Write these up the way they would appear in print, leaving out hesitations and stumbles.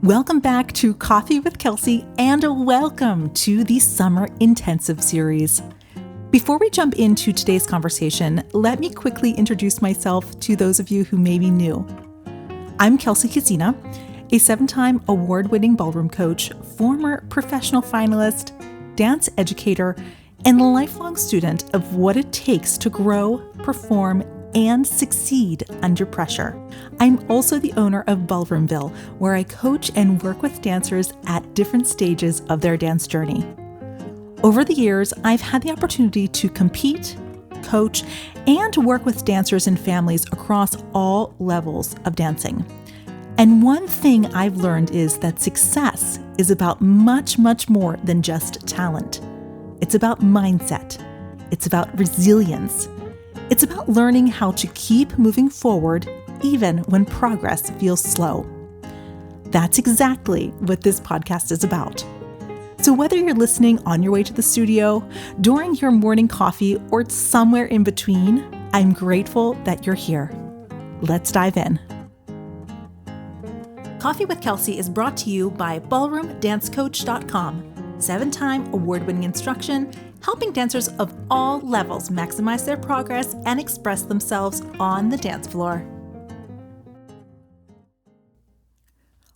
Welcome back to Coffee with Kelsey and welcome to the Summer Intensive series. Before we jump into today's conversation, let me quickly introduce myself to those of you who may be new. I'm Kelsey Kazina, a 7-time award-winning ballroom coach, former professional finalist, dance educator, and lifelong student of what it takes to grow, perform, and succeed under pressure. I'm also the owner of Ballroomville, where I coach and work with dancers at different stages of their dance journey. Over the years, I've had the opportunity to compete, coach, and work with dancers and families across all levels of dancing. And one thing I've learned is that success is about much, much more than just talent. It's about mindset. It's about resilience. It's about learning how to keep moving forward even when progress feels slow. That's exactly what this podcast is about. So whether you're listening on your way to the studio, during your morning coffee, or somewhere in between, I'm grateful that you're here. Let's dive in. Coffee with Kelsey is brought to you by ballroomdancecoach.com, 7-time award-winning instruction, helping dancers of all levels maximize their progress and express themselves on the dance floor.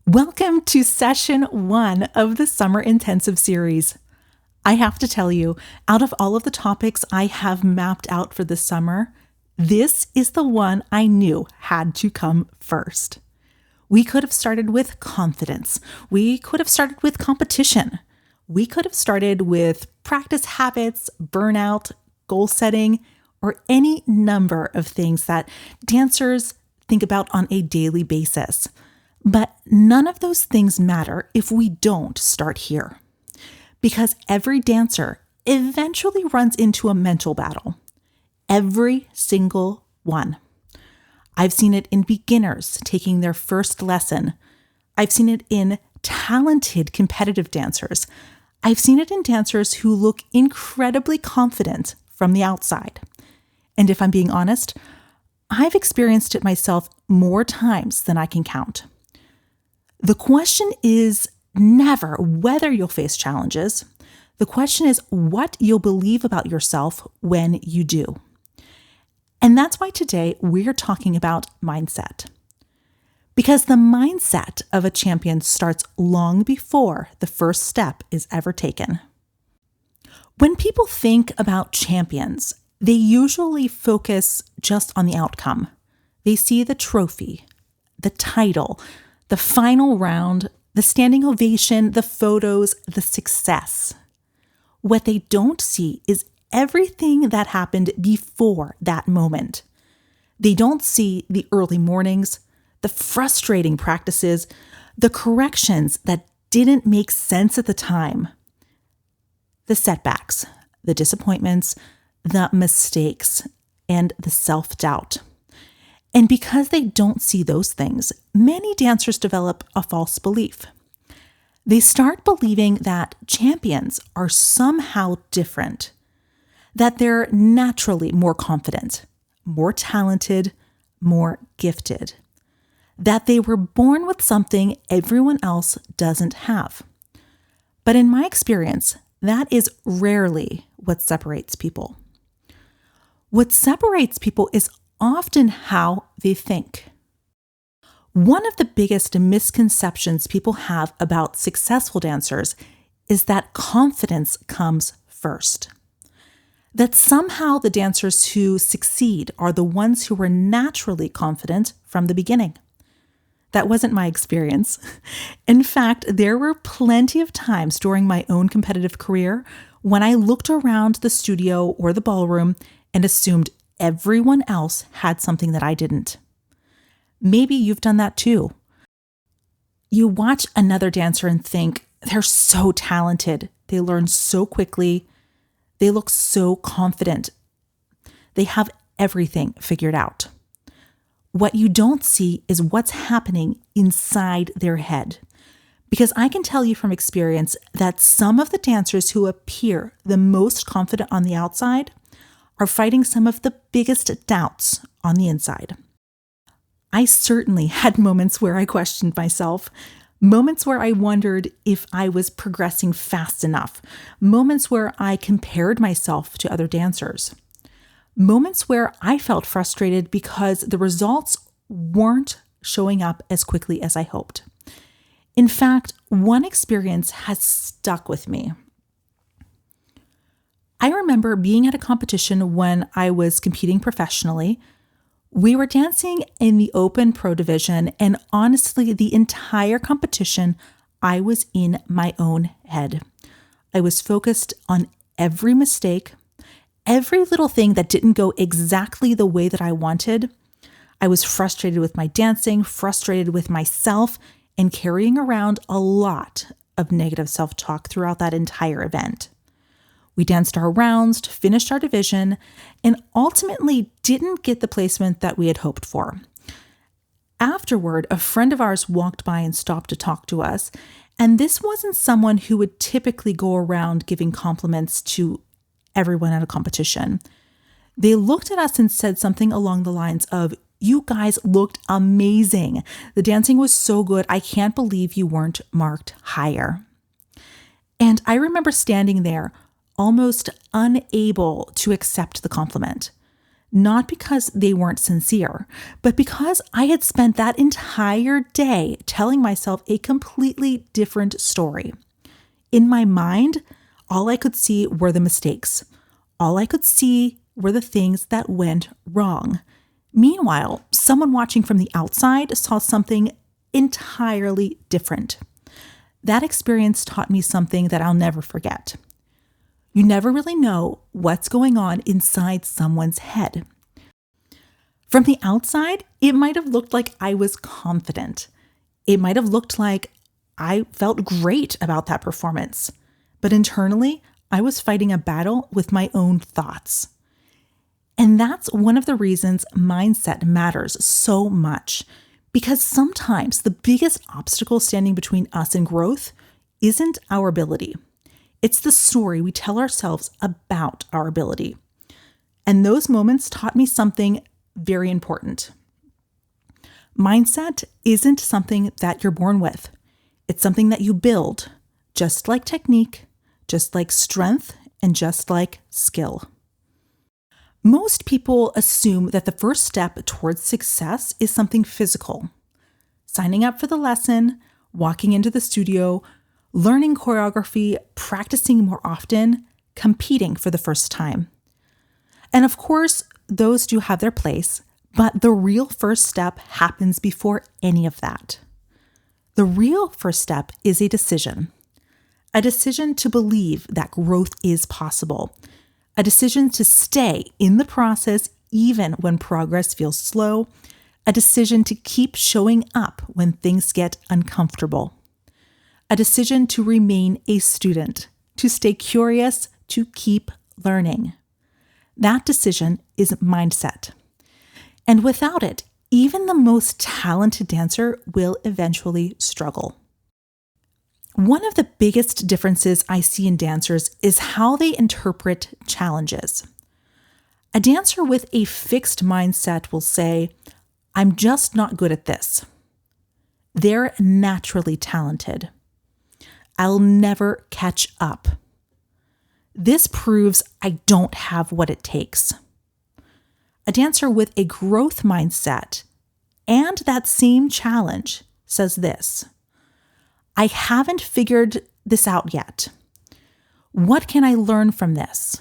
Welcome to session 1 of the Summer Intensive series. I have to tell you, out of all of the topics I have mapped out for this summer, this is the one I knew had to come first. We could have started with confidence. We could have started with competition. We could have started with practice habits, burnout, goal setting, or any number of things that dancers think about on a daily basis. But none of those things matter if we don't start here. Because every dancer eventually runs into a mental battle. Every single one. I've seen it in beginners taking their first lesson. I've seen it in talented competitive dancers. I've seen it in dancers who look incredibly confident from the outside. And if I'm being honest, I've experienced it myself more times than I can count. The question is never whether you'll face challenges. The question is what you'll believe about yourself when you do. And that's why today we're talking about mindset. Because the mindset of a champion starts long before the first step is ever taken. When people think about champions, they usually focus just on the outcome. They see the trophy, the title, the final round, the standing ovation, the photos, the success. What they don't see is everything that happened before that moment. They don't see the early mornings, the frustrating practices, the corrections that didn't make sense at the time, the setbacks, the disappointments, the mistakes, and the self-doubt. And because they don't see those things, many dancers develop a false belief. They start believing that champions are somehow different, that they're naturally more confident, more talented, more gifted, that they were born with something everyone else doesn't have. But in my experience, that is rarely what separates people. What separates people is often how they think. One of the biggest misconceptions people have about successful dancers is that confidence comes first. That somehow the dancers who succeed are the ones who were naturally confident from the beginning. That wasn't my experience. In fact, there were plenty of times during my own competitive career when I looked around the studio or the ballroom and assumed everyone else had something that I didn't. Maybe you've done that too. You watch another dancer and think, they're so talented. They learn so quickly. They look so confident. They have everything figured out. What you don't see is what's happening inside their head. Because I can tell you from experience that some of the dancers who appear the most confident on the outside are fighting some of the biggest doubts on the inside. I certainly had moments where I questioned myself, Moments where I wondered if I was progressing fast enough. Moments where I compared myself to other dancers. Moments where I felt frustrated because the results weren't showing up as quickly as I hoped. In fact, one experience has stuck with me. I remember being at a competition when I was competing professionally. We were dancing in the open pro division, and honestly, the entire competition, I was in my own head. I was focused on every mistake, every little thing that didn't go exactly the way that I wanted. I was frustrated with my dancing, frustrated with myself, and carrying around a lot of negative self-talk throughout that entire event. We danced our rounds, finished our division, and ultimately didn't get the placement that we had hoped for. Afterward, a friend of ours walked by and stopped to talk to us, and this wasn't someone who would typically go around giving compliments to everyone at a competition. They looked at us and said something along the lines of, "You guys looked amazing. The dancing was so good. I can't believe you weren't marked higher." And I remember standing there, almost unable to accept the compliment. Not because they weren't sincere, but because I had spent that entire day telling myself a completely different story. In my mind, all I could see were the mistakes. All I could see were the things that went wrong. Meanwhile, someone watching from the outside saw something entirely different. That experience taught me something that I'll never forget. You never really know what's going on inside someone's head. From the outside, it might have looked like I was confident. It might have looked like I felt great about that performance. But internally, I was fighting a battle with my own thoughts. And that's one of the reasons mindset matters so much. Because sometimes the biggest obstacle standing between us and growth isn't our ability. It's the story we tell ourselves about our ability. And those moments taught me something very important. Mindset isn't something that you're born with. It's something that you build, just like technique, just like strength, and just like skill. Most people assume that the first step towards success is something physical. Signing up for the lesson, walking into the studio, learning choreography, practicing more often, competing for the first time. And of course, those do have their place, but the real first step happens before any of that. The real first step is a decision to believe that growth is possible, a decision to stay in the process even when progress feels slow, a decision to keep showing up when things get uncomfortable. A decision to remain a student, to stay curious, to keep learning. That decision is mindset. And without it, even the most talented dancer will eventually struggle. One of the biggest differences I see in dancers is how they interpret challenges. A dancer with a fixed mindset will say, "I'm just not good at this." They're naturally talented. "I'll never catch up." This proves I don't have what it takes. A dancer with a growth mindset and that same challenge says this: "I haven't figured this out yet. What can I learn from this?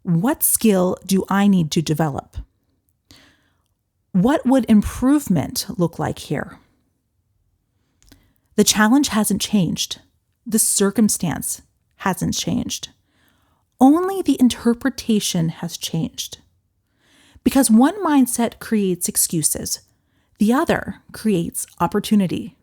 What skill do I need to develop? What would improvement look like here?" The challenge hasn't changed. The circumstance hasn't changed. Only the interpretation has changed. Because one mindset creates excuses, the other creates opportunity.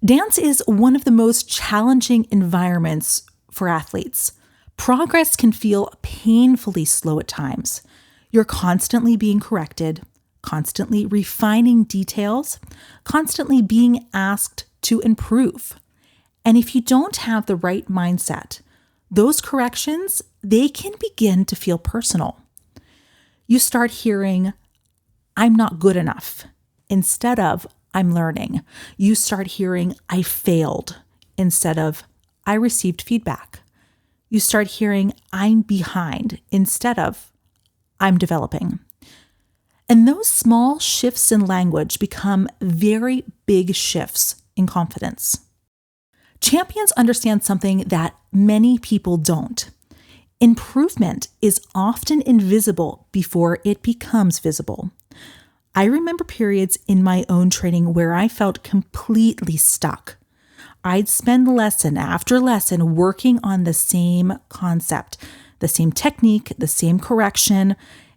Dance is one of the most challenging environments for athletes. Progress can feel painfully slow at times. You're constantly being corrected, constantly refining details, constantly being asked to improve. And if you don't have the right mindset, those corrections, they can begin to feel personal. You start hearing, "I'm not good enough," instead of, I'm learning. You start hearing, I failed, instead of, I received feedback. You start hearing, I'm behind, instead of, I'm developing. And those small shifts in language become very big shifts in confidence. Champions understand something that many people don't. Improvement is often invisible before it becomes visible. I remember periods in my own training where I felt completely stuck. I'd spend lesson after lesson working on the same concept, the same technique, the same correction,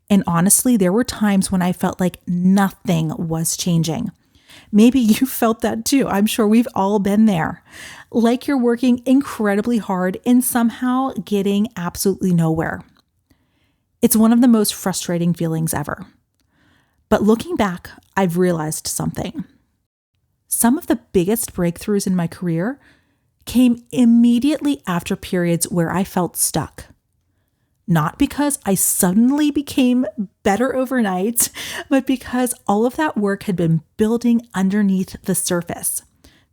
and honestly, there were times when I felt like nothing was changing. Maybe you felt that too. I'm sure we've all been there. Like you're working incredibly hard and somehow getting absolutely nowhere. It's one of the most frustrating feelings ever. But looking back, I've realized something. Some of the biggest breakthroughs in my career came immediately after periods where I felt stuck. Not because I suddenly became better overnight, but because all of that work had been building underneath the surface.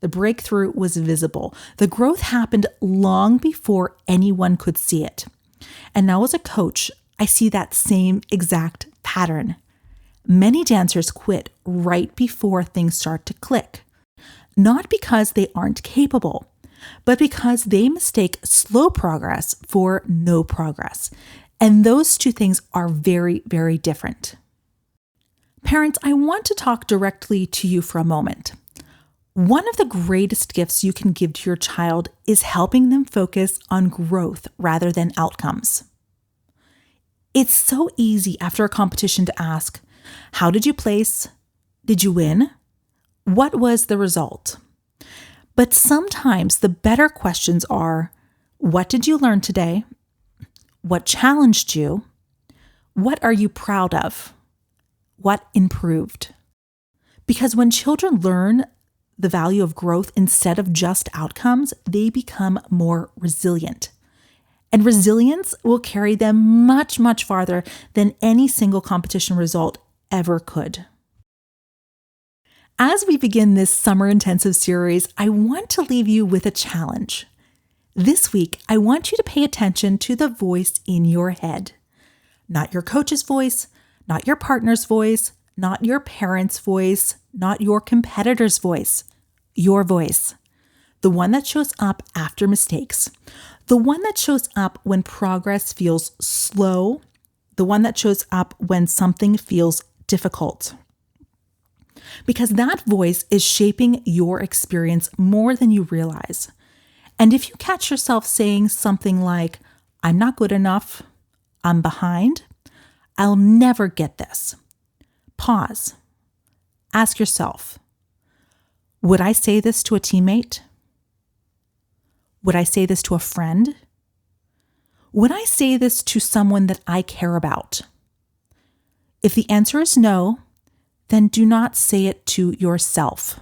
The breakthrough was visible. The growth happened long before anyone could see it. And now as a coach, I see that same exact pattern. Many dancers quit right before things start to click. Not because they aren't capable, but because they mistake slow progress for no progress. And those two things are very, very different. Parents, I want to talk directly to you for a moment. One of the greatest gifts you can give to your child is helping them focus on growth rather than outcomes. It's so easy after a competition to ask, how did you place? Did you win? What was the result? But sometimes the better questions are, what did you learn today? What challenged you? What are you proud of? What improved? Because when children learn the value of growth instead of just outcomes, they become more resilient. And resilience will carry them much, much farther than any single competition result ever could. As we begin this summer intensive series, I want to leave you with a challenge. This week, I want you to pay attention to the voice in your head. Not your coach's voice, not your partner's voice, not your parent's voice, not your competitor's voice. Your voice. The one that shows up after mistakes. The one that shows up when progress feels slow. The one that shows up when something feels difficult. Because that voice is shaping your experience more than you realize. And if you catch yourself saying something like, I'm not good enough, I'm behind, I'll never get this. Pause. Ask yourself, would I say this to a teammate? Would I say this to a friend? Would I say this to someone that I care about? If the answer is no, then do not say it to yourself.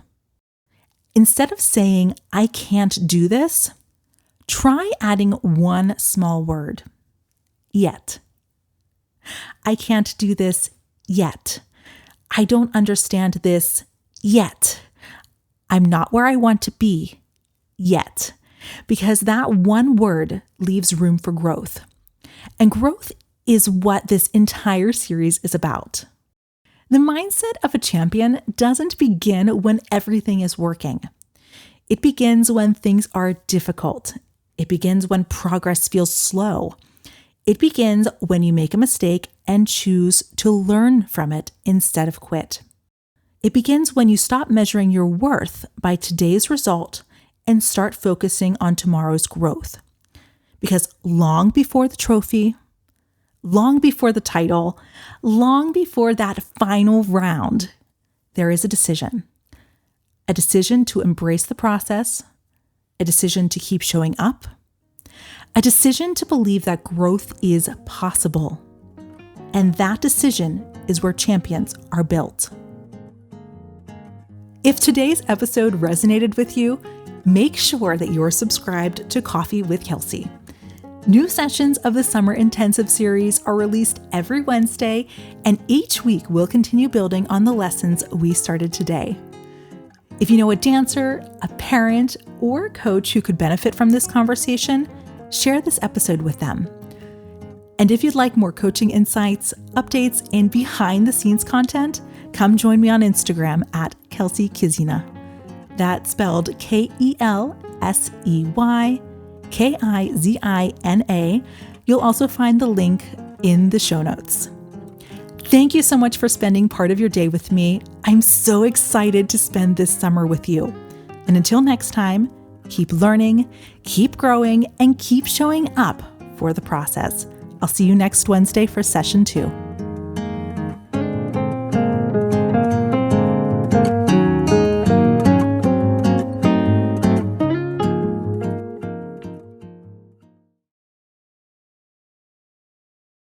Instead of saying, I can't do this, try adding one small word. Yet. I can't do this yet. I don't understand this yet. I'm not where I want to be yet. Because that one word leaves room for growth. And growth is what this entire series is about. The mindset of a champion doesn't begin when everything is working. It begins when things are difficult. It begins when progress feels slow. It begins when you make a mistake and choose to learn from it instead of quit. It begins when you stop measuring your worth by today's result and start focusing on tomorrow's growth. Because long before the trophy, long before the title, long before that final round, there is a decision. A decision to embrace the process, a decision to keep showing up, a decision to believe that growth is possible. And that decision is where champions are built. If today's episode resonated with you, make sure that you're subscribed to Coffee with Kelsey. New sessions of the Summer Intensive series are released every Wednesday, and each week we'll continue building on the lessons we started today. If you know a dancer, a parent, or a coach who could benefit from this conversation, share this episode with them. And if you'd like more coaching insights, updates, and behind-the-scenes content, come join me on Instagram at Kelsey Kizina. That's spelled KelseyKizina. You'll also find the link in the show notes. Thank you so much for spending part of your day with me. I'm so excited to spend this summer with you. And until next time, keep learning, keep growing, and keep showing up for the process. I'll see you next Wednesday for session 2.